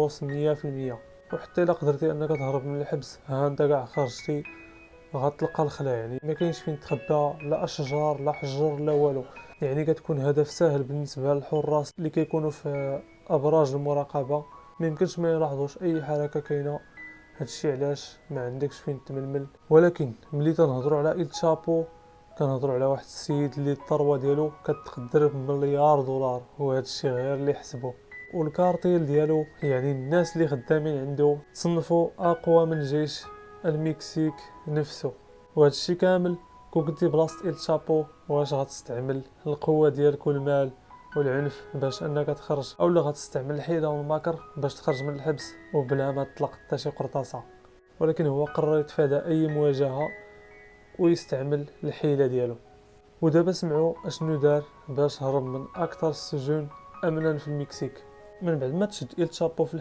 محروس 100%. وحتى الا قدرتي انك تهرب من الحبس، ها انت كاع خرجتي غتلقى الخلا، يعني ما كاينش فين تخبى، لا اشجار لا حجر لا والو. يعني كتكون هدف سهل بالنسبه للحراس اللي كيكونوا في ابراج المراقبه، ما يمكنش ما يلاحظوش اي حركه كاينه. هادشي علاش ما عندكش فين تململ. ولكن ملي تنهضروا على إل تشابو، كنهضروا على واحد السيد اللي الثروه ديالو كتقدر بمليار دولار، وهذا الشيء غير اللي حسبه. والكارتيل ديالو، يعني الناس اللي خدامين عنده، تصنفوا اقوى من جيش المكسيك نفسه. وهذا الشيء كامل كون كنتي بلاصه إل تشابو، واش غتستعمل القوه ديالك والمال والعنف باش انك تخرج، اولا غتستعمل الحيله والمكر باش تخرج من الحبس وبلا ما تطلق حتى شي قرطاسه؟ ولكن هو قرر يتفادى اي مواجهه ويستعمل الحيله ديالو. ودابا سمعوا اشنو دار باش هرب من اكثر السجون امنا في المكسيك. من بعد ما تشد إل تشابو في